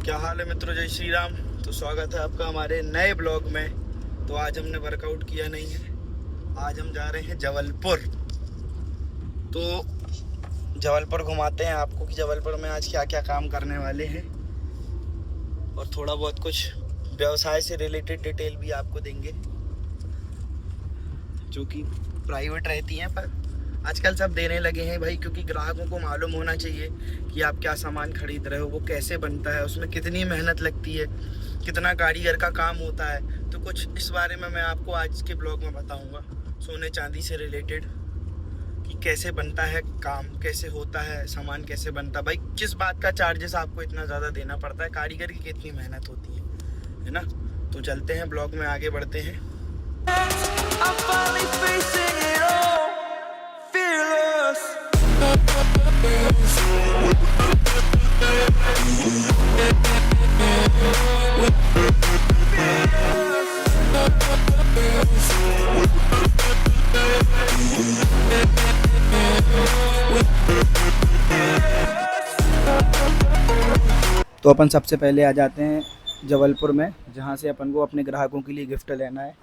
क्या हाल है मित्रों, जय श्री राम। तो स्वागत है आपका हमारे नए ब्लॉग में। तो आज हमने वर्कआउट किया नहीं है। आज हम जा रहे हैं जबलपुर। तो जबलपुर घुमाते हैं आपको कि जबलपुर में आज क्या क्या काम करने वाले हैं, और थोड़ा बहुत कुछ व्यवसाय से रिलेटेड डिटेल भी आपको देंगे जो कि प्राइवेट रहती हैं, पर आजकल सब देने लगे हैं भाई, क्योंकि ग्राहकों को मालूम होना चाहिए कि आप क्या सामान खरीद रहे हो, वो कैसे बनता है, उसमें कितनी मेहनत लगती है, कितना कारीगर का काम होता है। तो कुछ इस बारे में मैं आपको आज के ब्लॉग में बताऊंगा, सोने चांदी से रिलेटेड, कि कैसे बनता है काम, कैसे होता है, सामान कैसे बनता है, भाई किस बात का चार्जेस आपको इतना ज़्यादा देना पड़ता है, कारीगर की कितनी मेहनत होती है ना। तो चलते हैं, ब्लॉग में आगे बढ़ते हैं। तो अपन सबसे पहले आ जाते हैं जबलपुर में, जहाँ से अपन को अपने ग्राहकों के लिए गिफ्ट लेना है।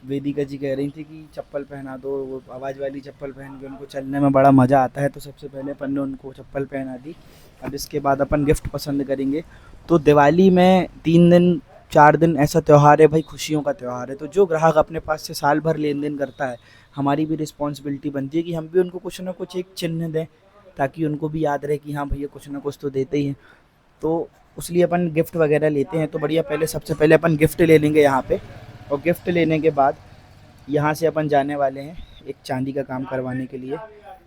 वेदिका जी कह रही थी कि चप्पल पहना दो, वो आवाज़ वाली चप्पल पहन के उनको चलने में बड़ा मज़ा आता है। तो सबसे पहले अपन ने उनको चप्पल पहना दी। अब इसके बाद अपन गिफ्ट पसंद करेंगे। तो दिवाली में 3 दिन 4 दिन ऐसा त्यौहार है भाई, खुशियों का त्यौहार है। तो जो ग्राहक अपने पास से साल भर लेन देन करता है, हमारी भी रिस्पॉन्सिबिलिटी बनती है कि हम भी उनको कुछ ना कुछ एक चिन्ह दें, ताकि उनको भी याद रहे कि हाँ भैया कुछ ना कुछ तो देते ही हैं। तो उसलिए अपन गिफ्ट वगैरह लेते हैं। तो बढ़िया, पहले सबसे पहले अपन गिफ्ट ले लेंगे यहाँ पे, और गिफ्ट लेने के बाद यहाँ से अपन जाने वाले हैं एक चांदी का काम करवाने के लिए।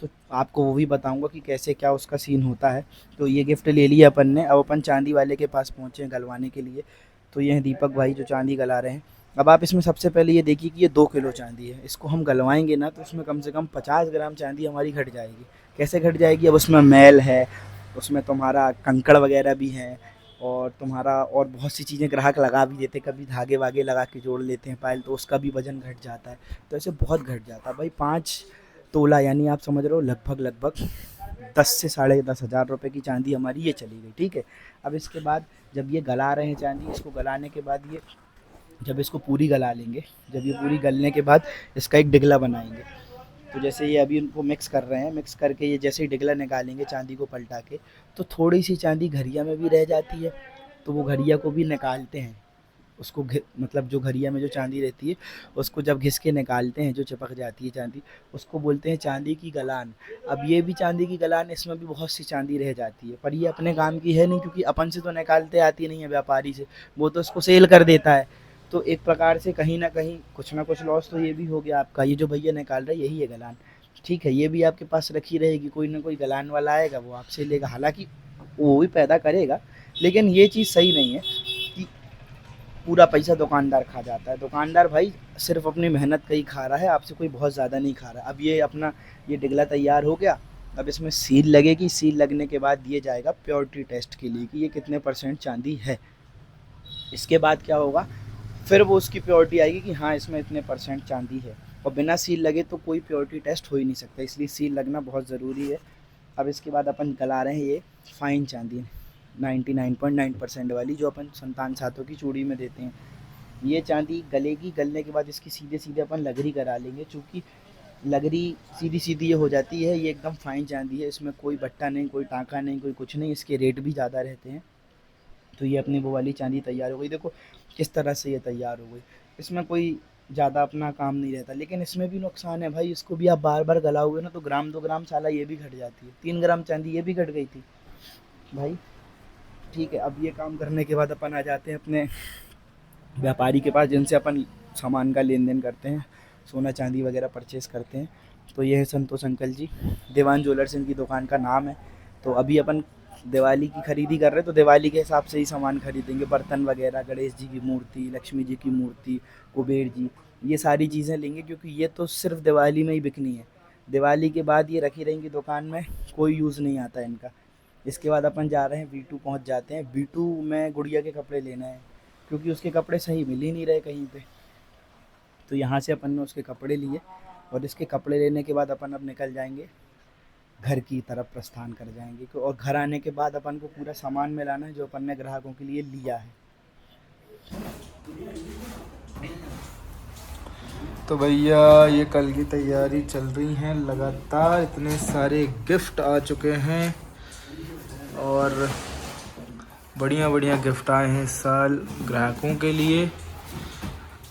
तो आपको वो भी बताऊंगा कि कैसे क्या उसका सीन होता है। तो ये गिफ्ट ले लिया अपन ने, अब अपन चांदी वाले के पास पहुँचे हैं गलवाने के लिए। तो ये हैं दीपक भाई जो चांदी गला रहे हैं। अब आप इसमें सबसे पहले ये देखिए कि ये 2 किलो चांदी है। इसको हम गलवाएंगे ना तो उसमें कम से कम 50 ग्राम चांदी हमारी घट जाएगी। कैसे घट जाएगी? अब उसमें मैल है, उसमें तुम्हारा कंकड़ वगैरह भी है, और तुम्हारा और बहुत सी चीज़ें ग्राहक लगा भी देते, कभी धागे वागे लगा के जोड़ लेते हैं पायल, तो उसका भी वजन घट जाता है। तो ऐसे बहुत घट जाता है भाई। 5 तोला यानी आप समझ रहे हो लगभग लगभग 10 से 10,500 रुपये की चांदी हमारी ये चली गई। ठीक है। अब इसके बाद जब ये गला रहे हैं चांदी, इसको गलाने के बाद ये, जब इसको पूरी गला लेंगे, जब ये पूरी गलने के बाद इसका एक डिगला बनाएंगे। तो जैसे ये अभी उनको मिक्स कर रहे हैं, मिक्स करके ये जैसे ही डिगला निकालेंगे चांदी को पलटा के, तो थोड़ी सी चांदी घड़िया में भी रह जाती है। तो वो घड़िया को भी निकालते हैं, उसको मतलब जो घड़िया में जो चांदी रहती है उसको जब घिस के निकालते हैं, जो चिपक जाती है चांदी, उसको बोलते हैं चांदी की गलान। अब ये भी चांदी की गलान, इसमें भी बहुत सी चांदी रह जाती है, पर ये अपने काम की है नहीं, क्योंकि अपन से तो निकालते आती नहीं है व्यापारी से, वो तो उसको सेल कर देता है। तो एक प्रकार से कहीं ना कुछ लॉस तो ये भी हो गया आपका। ये जो भैया निकाल रहे हैं यही है गलान। ठीक है, ये भी आपके पास रखी रहेगी, कोई ना कोई गलान वाला आएगा वो आपसे लेगा, हालांकि वो भी पैदा करेगा, लेकिन ये चीज़ सही नहीं है कि पूरा पैसा दुकानदार खा जाता है। दुकानदार भाई सिर्फ अपनी मेहनत का ही खा रहा है, आपसे कोई बहुत ज़्यादा नहीं खा रहा। अब ये अपना ये डिगला तैयार हो गया। अब इसमें सील लगेगी, सील लगने के बाद दिए जाएगा प्योरिटी टेस्ट के लिए कि ये कितने परसेंट चांदी है। इसके बाद क्या होगा, फिर वो उसकी प्योरिटी आएगी कि हाँ इसमें इतने परसेंट चांदी है। और बिना सील लगे तो कोई प्योरिटी टेस्ट हो ही नहीं सकता, इसलिए सील लगना बहुत ज़रूरी है। अब इसके बाद अपन गला रहे हैं ये फाइन चांदी 99.9% वाली, जो अपन संतान सातों की चूड़ी में देते हैं। ये चांदी गलेगी, गलने के बाद इसकी सीधे सीधे अपन लगरी करा लेंगे। चूँकि लगरी सीधी सीधी ये हो जाती है, ये एकदम फाइन चांदी है, इसमें कोई बट्टा नहीं, कोई टाँका नहीं, कोई कुछ नहीं। इसके रेट भी ज़्यादा रहते हैं। तो ये अपनी वो वाली चांदी तैयार हो गई। देखो किस तरह से ये तैयार हो गई। इसमें कोई ज़्यादा अपना काम नहीं रहता, लेकिन इसमें भी नुकसान है भाई। इसको भी आप बार बार गलाओगे ना तो ग्राम 2 ग्राम साला ये भी घट जाती है। 3 ग्राम चांदी ये भी घट गई थी भाई। ठीक है, अब ये काम करने के बाद अपन आ जाते हैं अपने व्यापारी के पास, जिनसे अपन सामान का लेन देन करते हैं, सोना चांदी वगैरह परचेज़ करते हैं। तो ये है संतोष अंकल जी, देवान ज्वेलर्स इनकी दुकान का नाम है। तो अभी अपन दिवाली की खरीदी कर रहे हैं, तो दिवाली के हिसाब से ही सामान खरीदेंगे। बर्तन वगैरह, गणेश जी की मूर्ति, लक्ष्मी जी की मूर्ति, कुबेर जी, ये सारी चीज़ें लेंगे, क्योंकि ये तो सिर्फ दिवाली में ही बिकनी है। दिवाली के बाद ये रखी रहेंगी दुकान में, कोई यूज़ नहीं आता इनका। इसके बाद अपन जा रहे हैं V2 पहुंच जाते हैं। V2 में गुड़िया के कपड़े लेना है, क्योंकि उसके कपड़े सही मिल ही नहीं रहे कहीं पे। तो यहाँ से अपन ने उसके कपड़े लिए, और इसके कपड़े लेने के बाद अपन अब निकल जाएंगे घर की तरफ प्रस्थान कर जाएंगे। और घर आने के बाद अपन को पूरा सामान मिलाना है जो अपन ने ग्राहकों के लिए लिया है। तो भैया ये कल की तैयारी चल रही है लगातार, इतने सारे गिफ्ट आ चुके हैं और बढ़िया बढ़िया गिफ्ट आए हैं इस साल ग्राहकों के लिए।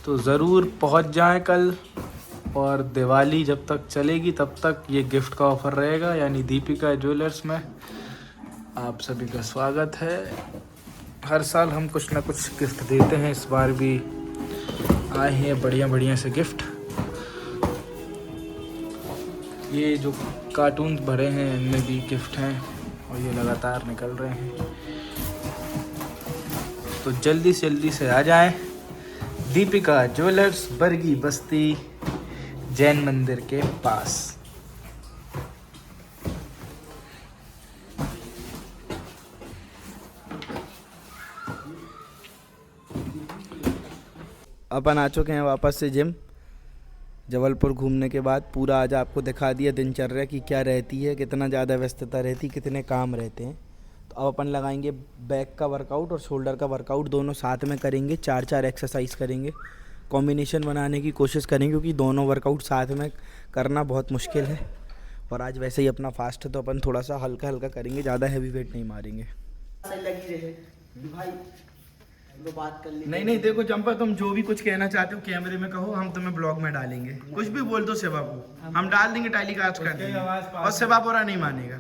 तो ज़रूर पहुंच जाएं कल, और दिवाली जब तक चलेगी तब तक ये गिफ्ट का ऑफ़र रहेगा, यानी दीपिका ज्वेलर्स में आप सभी का स्वागत है। हर साल हम कुछ ना कुछ गिफ्ट देते हैं, इस बार भी आए हैं बढ़िया बढ़िया से गिफ्ट। ये जो कार्टून भरे हैं इनमें भी गिफ्ट हैं और ये लगातार निकल रहे हैं। तो जल्दी से आ जाएं दीपिका ज्वेलर्स, बरगी बस्ती, जैन मंदिर के पास। अपन आ चुके हैं वापस से जिम। जबलपुर घूमने के बाद पूरा आज आपको दिखा दिया दिनचर्या की क्या रहती है, कितना ज़्यादा व्यस्तता रहती, कितने काम रहते हैं। तो अब अपन लगाएंगे बैक का वर्कआउट और शोल्डर का वर्कआउट, दोनों साथ में करेंगे। 4 एक्सरसाइज करेंगे, कॉम्बिनेशन बनाने की कोशिश करेंगे क्योंकि दोनों वर्कआउट साथ में करना बहुत मुश्किल है। और आज वैसे ही अपना फास्ट है तो अपन थोड़ा सा हल्का हल्का करेंगे, ज़्यादा हैवी वेट नहीं मारेंगे। लगी रहे भाई, तो बात कर ली। नहीं देखो चंपा, तुम जो भी कुछ कहना चाहते हो कैमरे में कहो, हम तुम्हें ब्लॉग में डालेंगे। कुछ भी बोल दो शिवा को, हम डाल देंगे, टेलीकास्ट कर देंगे और शिवा पूरा नहीं मानेगा।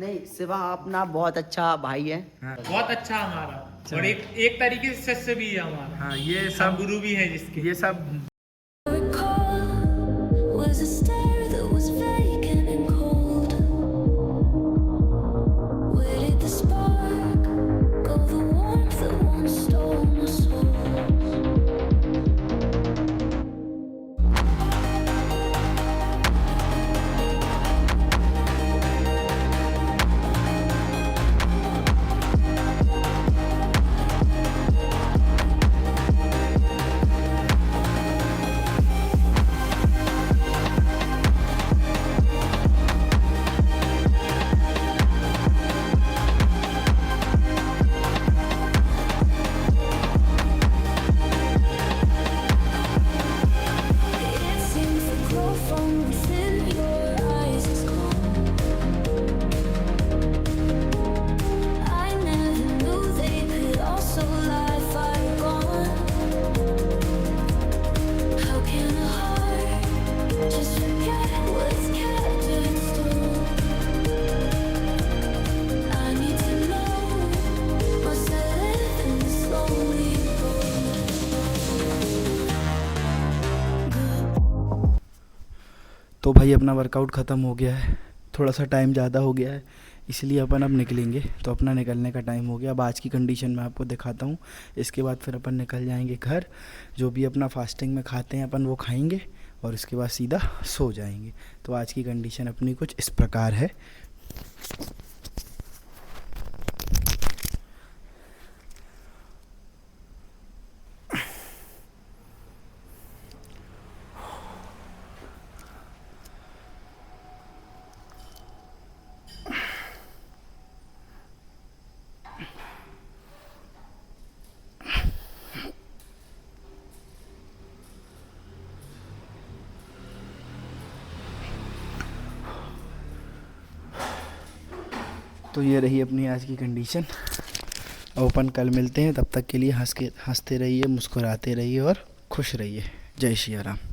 नहीं, शिवा अपना बहुत अच्छा भाई है। हाँ। बहुत अच्छा हमारा, और एक तरीके से शिष्य भी है हमारा। हाँ, ये सब गुरु भी है जिसके। ये सब तो भाई अपना वर्कआउट ख़त्म हो गया है, थोड़ा सा टाइम ज़्यादा हो गया है इसलिए अपन अब निकलेंगे। तो अपना निकलने का टाइम हो गया। अब आज की कंडीशन मैं आपको दिखाता हूँ, इसके बाद फिर अपन निकल जाएंगे घर। जो भी अपना फास्टिंग में खाते हैं अपन वो खाएंगे और इसके बाद सीधा सो जाएंगे। तो आज की कंडीशन अपनी कुछ इस प्रकार है। तो ये रही अपनी आज की कंडीशन। अब अपन कल मिलते हैं, तब तक के लिए हंसते रहिए, मुस्कुराते रहिए और खुश रहिए। जय श्री राम।